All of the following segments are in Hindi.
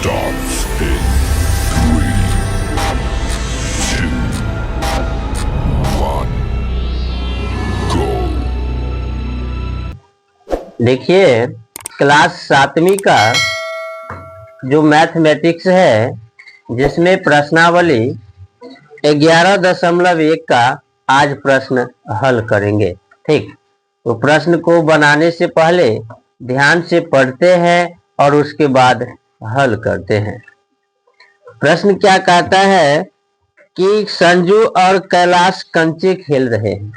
starts in 3, 2, 1, go. देखिए क्लास 7वीं का जो मैथमेटिक्स है जिसमें प्रश्नावली 11.1 का आज प्रश्न हल करेंगे। ठीक, तो प्रश्न को बनाने से पहले ध्यान से पढ़ते हैं और उसके बाद हल करते हैं। प्रश्न क्या कहता है कि संजू और कैलाश कंचे खेल रहे हैं।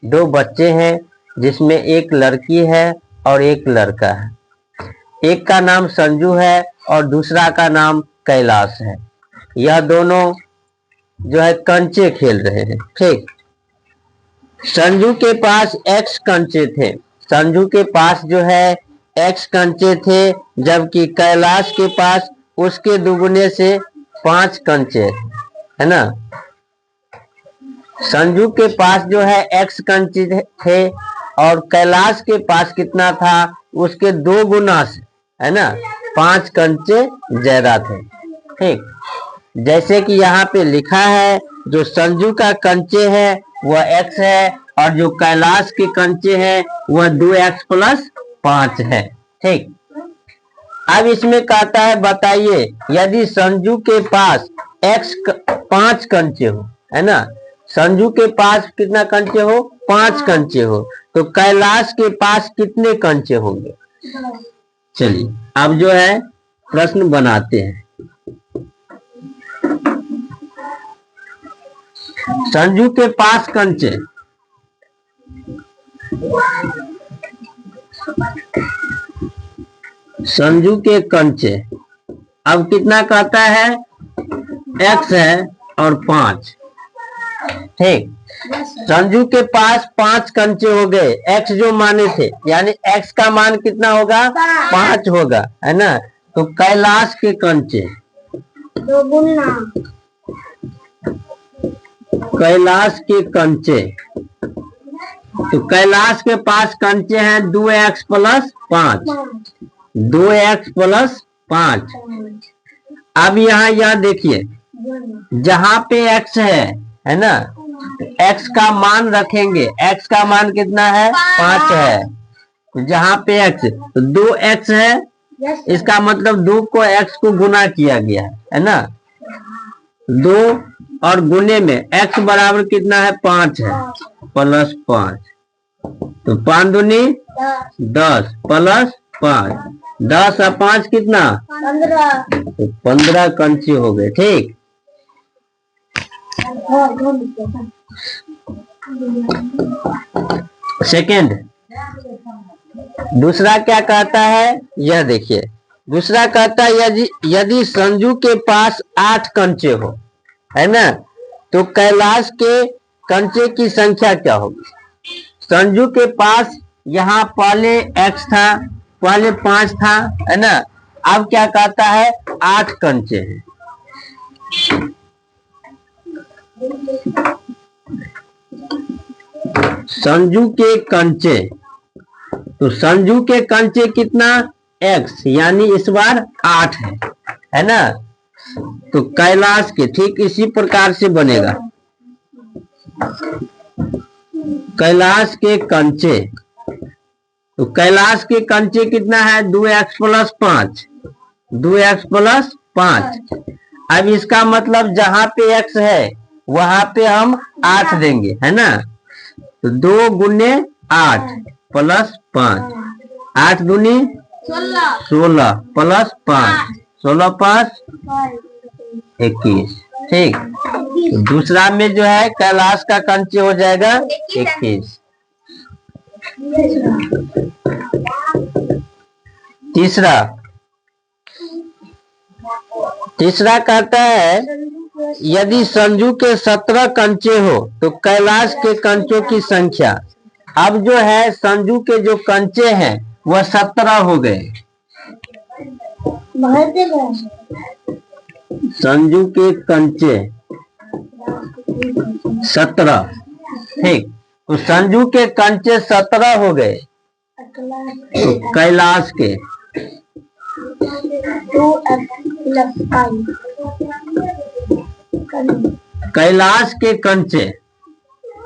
दो बच्चे हैं जिसमें एक लड़की है और एक लड़का है। एक का नाम संजू है और दूसरा का नाम कैलाश है। यह दोनों जो है कंचे खेल रहे हैं। ठीक, संजू के पास x कंचे थे। संजू के पास जो है x कंचे थे, जबकि कैलाश के पास उसके दुगुने से 5 कंचे है ना। संजू के पास जो है x कंचे थे और कैलाश के पास कितना था, उसके 2 गुना से है ना 5 कंचे ज्यादा थे। ठीक, जैसे कि यहाँ पे लिखा है जो संजू का कंचे है वह x है और जो कैलाश के कंचे हैं वह 2x + 5 है। ठीक, अब इसमें कहता है बताइए यदि संजू के पास x 5 कंचे हो, है ना। संजू के पास कितना कंचे हो, 5 कंचे हो, तो कैलाश के पास कितने कंचे होंगे। चलिए अब जो है प्रश्न बनाते हैं। संजू के पास कंचे, संजू के कंचे अब कितना कहता है, x है और 5। ठीक, संजू के पास 5 कंचे हो गए, x जो माने थे, यानी x का मान कितना होगा, 5 होगा, है ना। तो कैलाश के कंचे, कैलाश के कंचे, तो कैलाश के पास कंचे हैं 2x + 5, 2x + 5। अब यहाँ देखिए जहां पे x है ना, x का मान रखेंगे। x का मान कितना है, 5 है। जहां पे x तो 2x है, इसका मतलब 2 को x को गुना किया गया है ना। 2 और गुने में x बराबर कितना है, 5 है, + 5, तो 5 दूनी 10 + 5, 10 और 5 कितना, 15, तो 15 कंचे हो गए। ठीक, सेकेंड दूसरा क्या कहता है, यह देखिए दूसरा कहता है यदि संजू के पास 8 कंचे हो, है ना, तो कैलाश के कंचे की संख्या क्या होगी। संजू के पास यहाँ पहले x था, पहले 5 था, है ना। अब क्या कहता है, 8 कंचे हैं। संजू के कंचे, तो संजू के कंचे कितना, x, यानी इस बार 8 है ना। तो कैलाश के ठीक इसी प्रकार से बनेगा। कैलाश के कंचे, तो कैलाश के कंचे कितना है, 2x + 5, 2x + 5। अब इसका मतलब जहां पे x है वहां पे हम 8 देंगे, है ना। तो 2 गुने 8 + 5, 8 दूनी 16 + 5, 16 + 5 21। ठीक, तो दूसरा में जो है कैलाश का कंचे हो जाएगा 21। तीसरा कहता है यदि संजू के 17 कंचे हो तो कैलाश के कंचों की संख्या। अब जो है संजू के जो कंचे हैं वह 17 हो गए। संजू के कंचे 17। ठीक, तो संजू के कंचे 17 हो गए, तो कैलाश के कैलाश के कंचे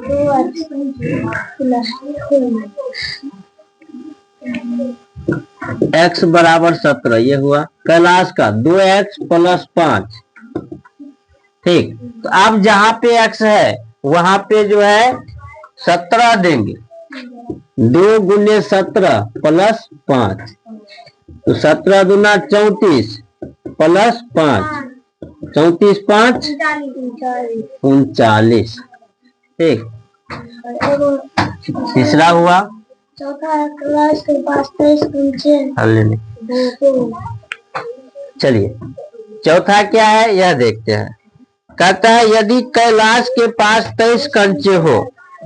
2x x बराबर 17, ये हुआ कैलाश का 2x + 5। ठीक, तो अब जहां पे x है वहां पे जो है 17 देंगे। 2 × 17 + 5, तो 17 दूना 34 + 5, 34 5 39। ठीक, तीसरा हुआ चौथा क्लास के पास 23 कंचे हल लेने। चलिए चौथा क्या है यह देखते हैं। कहता है यदि कैलाश के पास 23 कंचे हो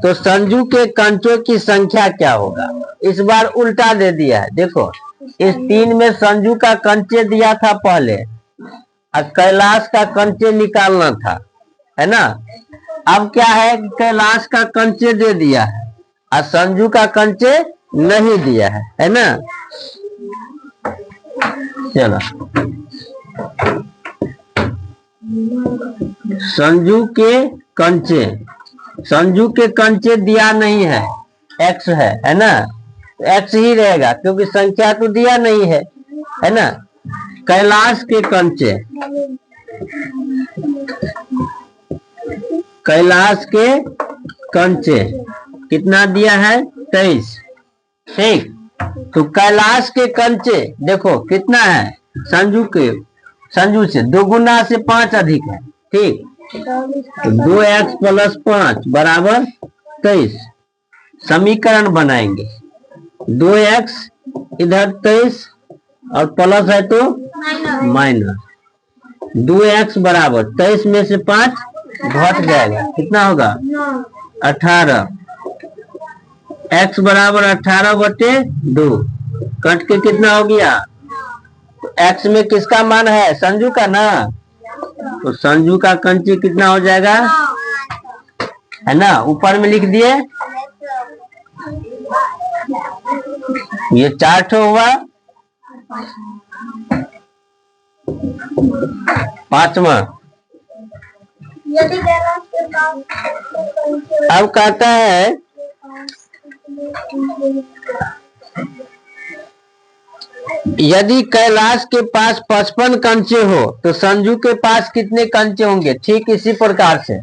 तो संजू के कंचों की संख्या क्या होगा। इस बार उल्टा दे दिया है। देखो इस 3 में संजू का कंचे दिया था पहले और कैलाश का कंचे निकालना था, है ना। अब क्या है कि कैलाश का कंचे दे दिया है और संजू का कंचे नहीं दिया है ना। चलो संजू के कंचे दिया नहीं है, x है ना, तो x ही रहेगा क्योंकि संख्या तो दिया नहीं है ना। कैलाश के कंचे कितना दिया है 23। ठीक, तो कैलाश के कंचे देखो कितना है संजू से 2 गुना से 5 अधिक है। ठीक, तो 2x + 5 = 23। समीकरण बनाएंगे 2x इधर 23 और प्लस है तो माइनस। 2x बराबर 23 में से 5 घट जाएगा, कितना होगा 18। x बराबर 18/2 कट के कितना हो गया। तो x में किसका मान है संजू का ना, तो संजू का कंचे कितना हो जाएगा है ना। ऊपर में लिख दिए ये 4 ठो हुआ। पांचवा अब कहता है यदि कैलाश के पास 55 कंचे हो तो संजू के पास कितने कंचे होंगे। ठीक इसी प्रकार से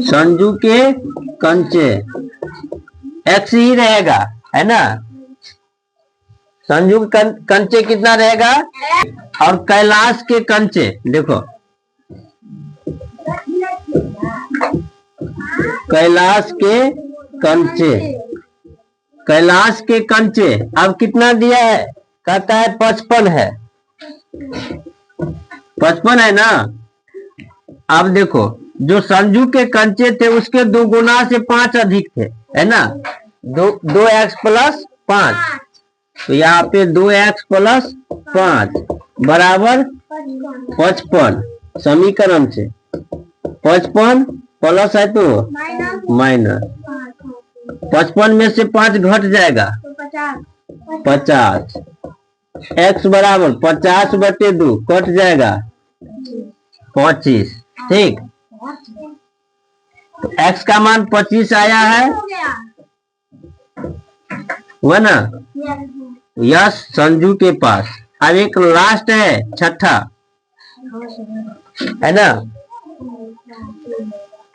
संजू के कंचे x ही रहेगा, है ना। संजू के कंचे कितना रहेगा और कैलाश के कंचे देखो कैलाश के कंचे अब कितना दिया है, कहता है 55 है। 55 है ना। अब देखो जो संजू के कंचे थे उसके 2 गुना से 5 अधिक थे, है ना। 2x + 5, तो यहाँ पे 2x + 5 बराबर 55। समीकरण से 55 प्लस है तो माइनस। 55 में से 5 घट जाएगा 50। x बराबर 50/2 कट जाएगा 25। ठीक, तो x का मान 25 आया है हुआ ना। यस संजू के पास। अब एक लास्ट है छठा, है ना।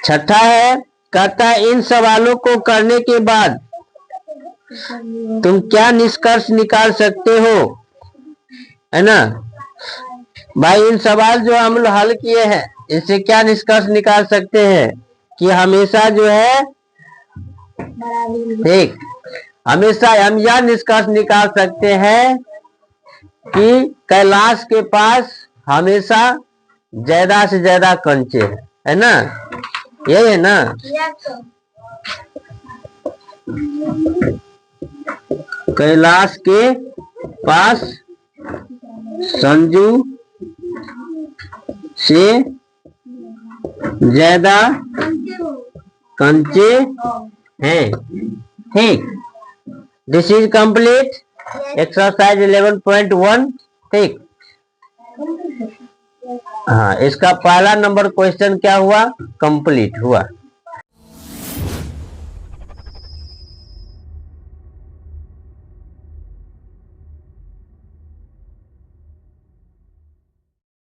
छठा है कहता है इन सवालों को करने के बाद तुम क्या निष्कर्ष निकाल सकते हो, है ना। भाई इन सवाल जो हम लोग हल किए हैं इससे क्या निष्कर्ष निकाल सकते हैं कि हमेशा जो है ठीक हमेशा हम यह निष्कर्ष निकाल सकते हैं कि कैलाश के पास हमेशा ज्यादा से ज्यादा कंचे है ना। यही है ना। कैलाश के पास संजू से ज्यादा कंचे हैं। ठीक, दिस इज कंप्लीट एक्सरसाइज 11.1। ठीक, हाँ, इसका पहला नंबर क्वेश्चन क्या हुआ? कंप्लीट हुआ।